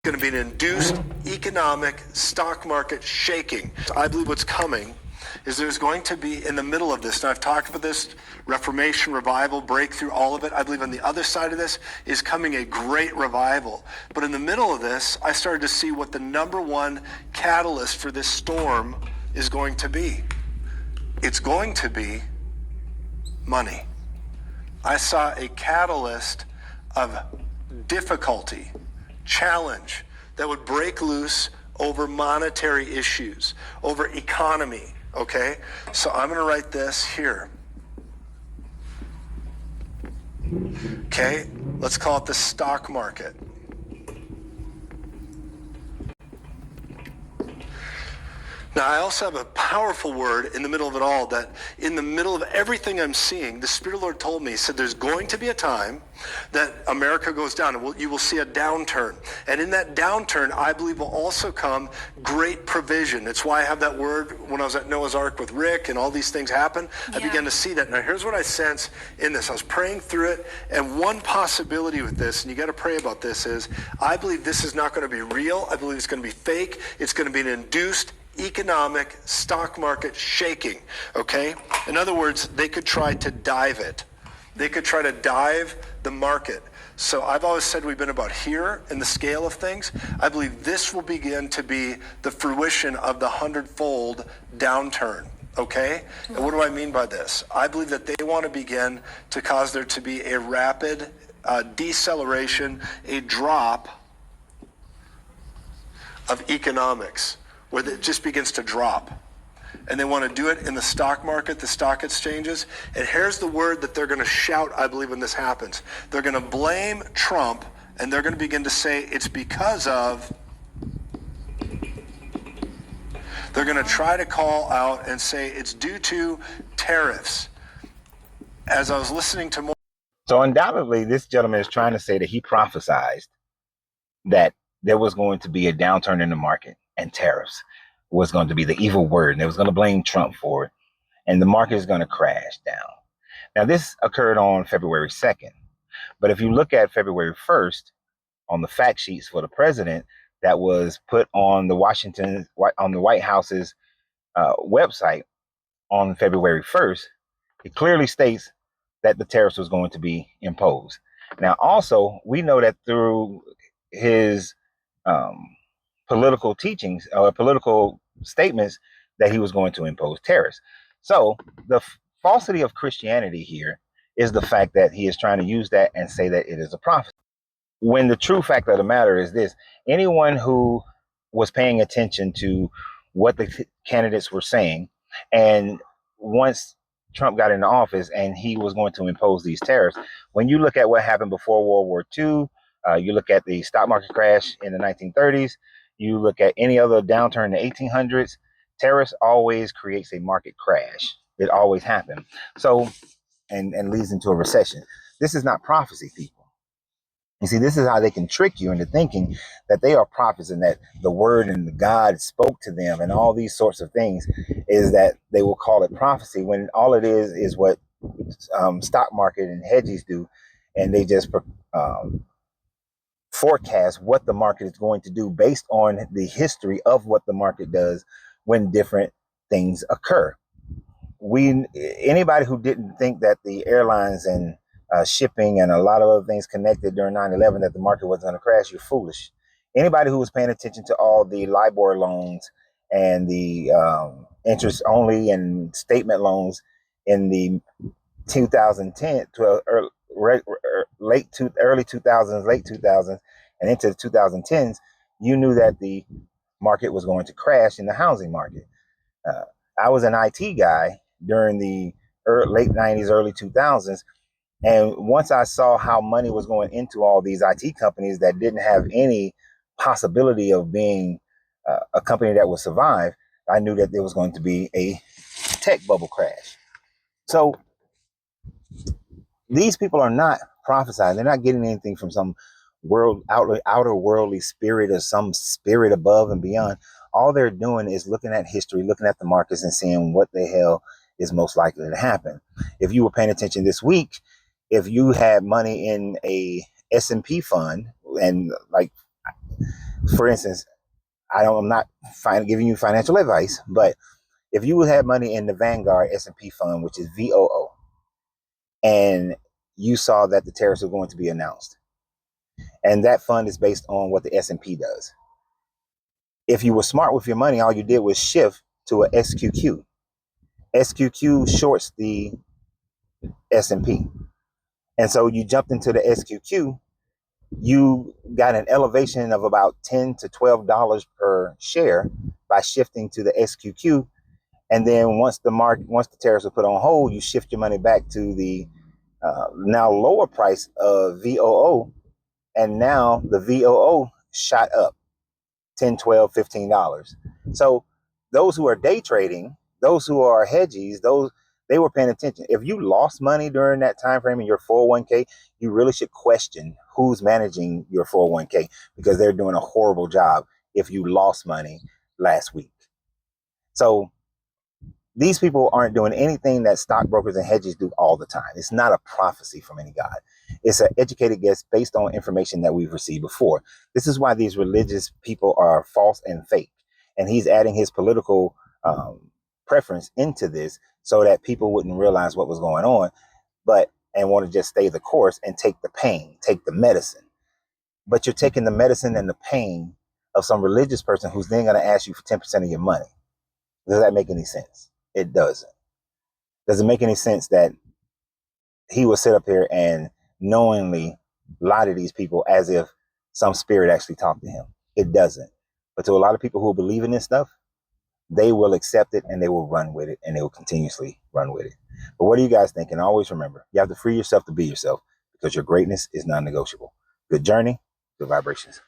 going to be an induced economic stock market shaking. I believe what's coming is there's going to be, in the middle of this, and I've talked about this, Reformation, revival, breakthrough, all of it. I believe on the other side of this is coming a great revival. But in the middle of this, I started to see what the number one catalyst for this storm is going to be. It's going to be money. I saw a catalyst of difficulty, challenge that would break loose over monetary issues, over economy, okay? So I'm going to write this here. Okay, let's call it the stock market. Now, I also have a powerful word in the middle of it all, that in the middle of everything I'm seeing, the Spirit of the Lord told me, he said, there's going to be a time that America goes down, and you will see a downturn. And in that downturn, I believe will also come great provision. It's why I have that word when I was at Noah's Ark with Rick and all these things happen. Yeah. I began to see that. Now, here's what I sense in this. I was praying through it, and one possibility with this, and you got to pray about this, is I believe this is not going to be real. I believe it's going to be fake. It's going to be an induced economic stock market shaking, okay? In other words, they could try to dive it. They could try to dive the market. So I've always said we've been about here in the scale of things. I believe this will begin to be the fruition of the 100-fold downturn, okay? And what do I mean by this? I believe that they want to begin to cause there to be a rapid deceleration, a drop of economics, where it just begins to drop. And they want to do it in the stock market, the stock exchanges. And here's the word that they're going to shout, I believe, when this happens. They're going to blame Trump, and they're going to begin to say it's because of... They're going to try to call out and say it's due to tariffs. As I was listening to more... So undoubtedly, this gentleman is trying to say that he prophesied that there was going to be a downturn in the market, and tariffs was going to be the evil word, and they was going to blame Trump for it, and the market is going to crash down. Now, this occurred on February 2nd, but if you look at February 1st on the fact sheets for the president that was put on the White House's website on February 1st, it clearly states that the tariffs was going to be imposed. Now, also, we know that through his political teachings or political statements that he was going to impose tariffs. So the falsity of Christianity here is the fact that he is trying to use that and say that it is a prophecy. When the true fact of the matter is this: anyone who was paying attention to what the candidates were saying, and once Trump got into office and he was going to impose these tariffs, when you look at what happened before World War II, you look at the stock market crash in the 1930s, you look at any other downturn in the 1800s, tariffs always creates a market crash. It always happened. So, and leads into a recession. This is not prophecy, people. You see, this is how they can trick you into thinking that they are prophets and that the word and the God spoke to them and all these sorts of things, is that they will call it prophecy, when all it is what stock market and hedges do. And they just forecast what the market is going to do based on the history of what the market does when different things occur. Anybody who didn't think that the airlines and shipping and a lot of other things connected during 9/11 that the market wasn't going to crash, you're foolish. Anybody who was paying attention to all the LIBOR loans and the interest only and statement loans in the 2010 to early 2000s, late 2000s, and into the 2010s, you knew that the market was going to crash in the housing market. I was an IT guy during the late 90s, early 2000s. And once I saw how money was going into all these IT companies that didn't have any possibility of being a company that would survive, I knew that there was going to be a tech bubble crash. So these people are not prophesying. They're not getting anything from some outer worldly spirit or some spirit above and beyond. All they're doing is looking at history, looking at the markets and seeing what the hell is most likely to happen. If you were paying attention this week, if you had money in a S&P fund, and like For instance, I'm not giving you financial advice, but if you had money in the Vanguard S&P fund, which is VOO, and you saw that the tariffs were going to be announced, and that fund is based on what the S&P does. If you were smart with your money, all you did was shift to a SQQ. SQQ shorts the S&P. And so you jumped into the SQQ, you got an elevation of about $10 to $12 per share by shifting to the SQQ. And then once the tariffs are put on hold, you shift your money back to the now lower price of VOO. And now the VOO shot up 10, 12, $15. So those who are day trading, those who are hedgies, they were paying attention. If you lost money during that time frame in your 401k, you really should question who's managing your 401k, because they're doing a horrible job if you lost money last week. So these people aren't doing anything that stockbrokers and hedges do all the time. It's not a prophecy from any God. It's an educated guess based on information that we've received before. This is why these religious people are false and fake. And he's adding his political preference into this so that people wouldn't realize what was going on, and want to just stay the course and take the pain, take the medicine. But you're taking the medicine and the pain of some religious person who's then going to ask you for 10% of your money. Does that make any sense? It doesn't. Does it make any sense that he will sit up here and knowingly lie to these people as if some spirit actually talked to him? It doesn't. But to a lot of people who believe in this stuff, they will accept it and they will run with it, and they will continuously run with it. But what do you guys think? And always remember, you have to free yourself to be yourself, because your greatness is non-negotiable. Good journey, good vibrations.